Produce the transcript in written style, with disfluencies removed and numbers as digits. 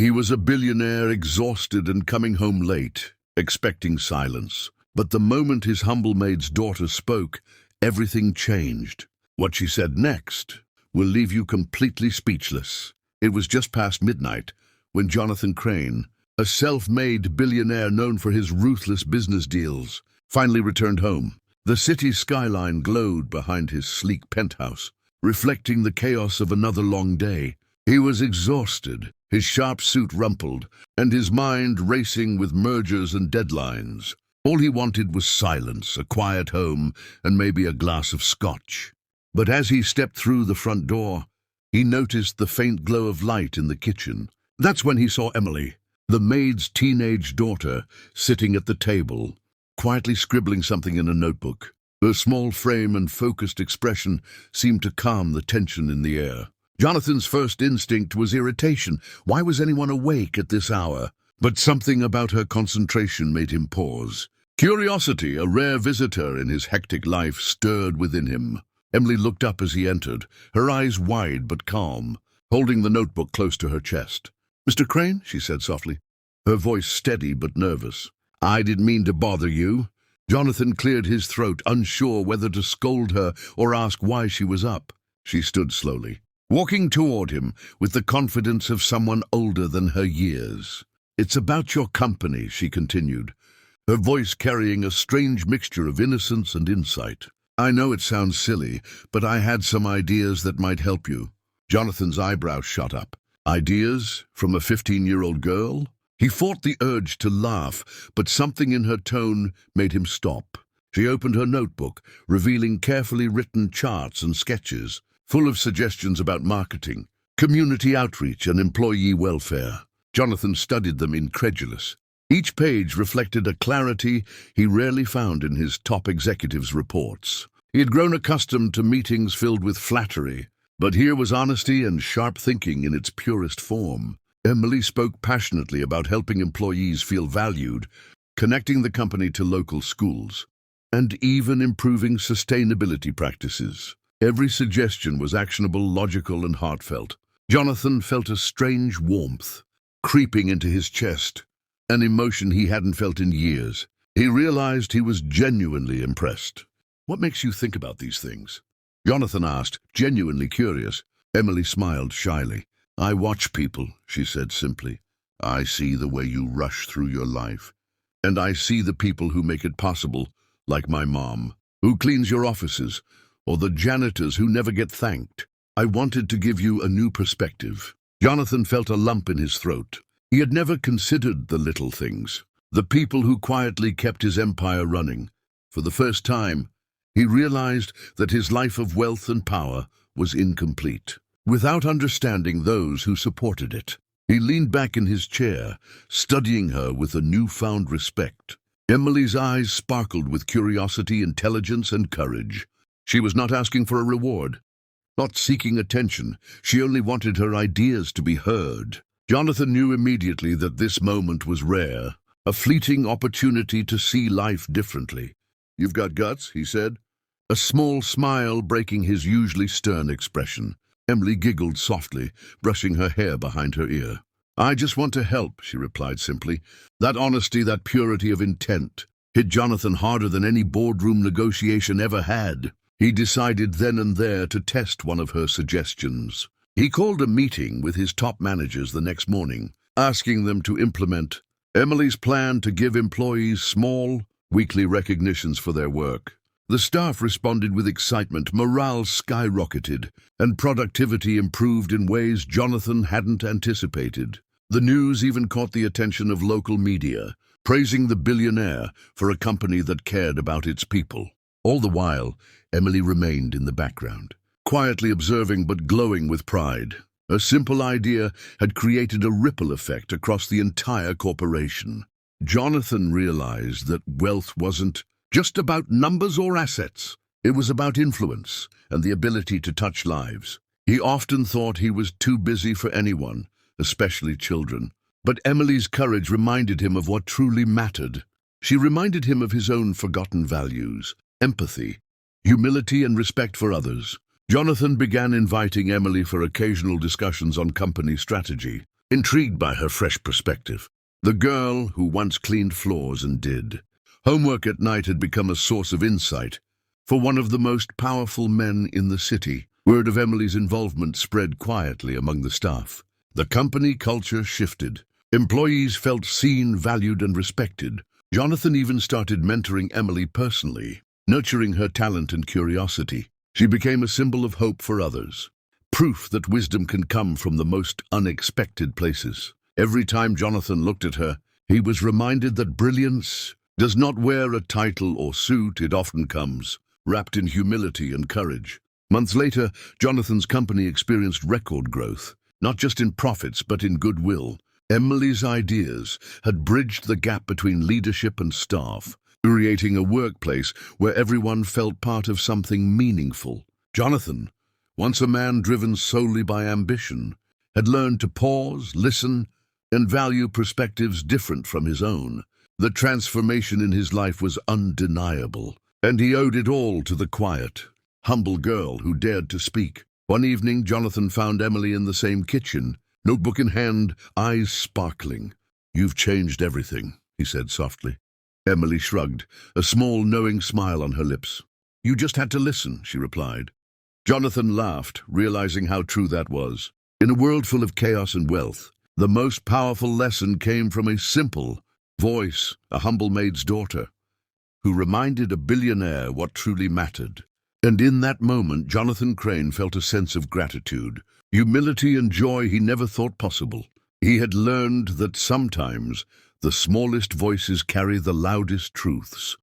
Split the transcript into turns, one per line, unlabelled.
He was a billionaire, exhausted and coming home late, expecting silence. But the moment his humble maid's daughter spoke, everything changed. What she said next will leave you completely speechless. It was just past midnight when Jonathan Crane, a self-made billionaire known for his ruthless business deals, finally returned home. The city's skyline glowed behind his sleek penthouse, reflecting the chaos of another long day. He was exhausted, his sharp suit rumpled, and his mind racing with mergers and deadlines. All he wanted was silence, a quiet home, and maybe a glass of scotch. But as he stepped through the front door, he noticed the faint glow of light in the kitchen. That's when he saw Emily, the maid's teenage daughter, sitting at the table, quietly scribbling something in a notebook. Her small frame and focused expression seemed to calm the tension in the air. Jonathan's first instinct was irritation. Why was anyone awake at this hour? But something about her concentration made him pause. Curiosity, a rare visitor in his hectic life, stirred within him. Emily looked up as he entered, her eyes wide but calm, holding the notebook close to her chest. "Mr. Crane," she said softly, her voice steady but nervous. "I didn't mean to bother you." Jonathan cleared his throat, unsure whether to scold her or ask why she was up. She stood slowly, walking toward him with the confidence of someone older than her years. "It's about your company," she continued, her voice carrying a strange mixture of innocence and insight. "I know it sounds silly, but I had some ideas that might help you." Jonathan's eyebrows shot up. Ideas from a 15-year-old girl? He fought the urge to laugh, but something in her tone made him stop. She opened her notebook, revealing carefully written charts and sketches, full of suggestions about marketing, community outreach, and employee welfare. Jonathan studied them, incredulous. Each page reflected a clarity he rarely found in his top executives' reports. He had grown accustomed to meetings filled with flattery, but here was honesty and sharp thinking in its purest form. Emily spoke passionately about helping employees feel valued, connecting the company to local schools, and even improving sustainability practices. Every suggestion was actionable, logical, and heartfelt. Jonathan felt a strange warmth creeping into his chest, an emotion he hadn't felt in years. He realized he was genuinely impressed. "What makes you think about these things?" Jonathan asked, genuinely curious. Emily smiled shyly. "I watch people," she said simply. "I see the way you rush through your life. And I see the people who make it possible, like my mom, who cleans your offices, or the janitors who never get thanked. I wanted to give you a new perspective." Jonathan felt a lump in his throat. He had never considered the little things, the people who quietly kept his empire running. For the first time, he realized that his life of wealth and power was incomplete without understanding those who supported it. He leaned back in his chair, studying her with a newfound respect. Emily's eyes sparkled with curiosity, intelligence, and courage. She was not asking for a reward, not seeking attention. She only wanted her ideas to be heard. Jonathan knew immediately that this moment was rare, a fleeting opportunity to see life differently. "You've got guts," he said, a small smile breaking his usually stern expression. Emily giggled softly, brushing her hair behind her ear. "I just want to help," she replied simply. That honesty, that purity of intent, hit Jonathan harder than any boardroom negotiation ever had. He decided then and there to test one of her suggestions. He called a meeting with his top managers the next morning, asking them to implement Emily's plan to give employees small, weekly recognitions for their work. The staff responded with excitement, morale skyrocketed, and productivity improved in ways Jonathan hadn't anticipated. The news even caught the attention of local media, praising the billionaire for a company that cared about its people. All the while, Emily remained in the background, quietly observing but glowing with pride. A simple idea had created a ripple effect across the entire corporation. Jonathan realized that wealth wasn't just about numbers or assets. It was about influence and the ability to touch lives. He often thought he was too busy for anyone, especially children. But Emily's courage reminded him of what truly mattered. She reminded him of his own forgotten values: empathy, humility, and respect for others. Jonathan began inviting Emily for occasional discussions on company strategy. intrigued by her fresh perspective. The girl who once cleaned floors and did homework at night had become a source of insight for one of the most powerful men in the city. Word of Emily's involvement spread quietly among the staff. The company culture shifted. Employees felt seen, valued, and respected. Jonathan even started mentoring Emily personally, nurturing her talent and curiosity. She became a symbol of hope for others, proof that wisdom can come from the most unexpected places. Every time Jonathan looked at her, he was reminded that brilliance does not wear a title or suit. It often comes wrapped in humility and courage. Months later, Jonathan's company experienced record growth, not just in profits but in goodwill. Emily's ideas had bridged the gap between leadership and staff, creating a workplace where everyone felt part of something meaningful. Jonathan, once a man driven solely by ambition, had learned to pause, listen, and value perspectives different from his own. The transformation in his life was undeniable, and he owed it all to the quiet, humble girl who dared to speak. One evening, Jonathan found Emily in the same kitchen, notebook in hand, eyes sparkling. "You've changed everything," he said softly. Emily shrugged, a small, knowing smile on her lips. "You just had to listen," she replied. Jonathan laughed, realizing how true that was. In a world full of chaos and wealth, the most powerful lesson came from a simple voice, a humble maid's daughter, who reminded a billionaire what truly mattered. And in that moment, Jonathan Crane felt a sense of gratitude, humility and joy he never thought possible. He had learned that sometimes the smallest voices carry the loudest truths.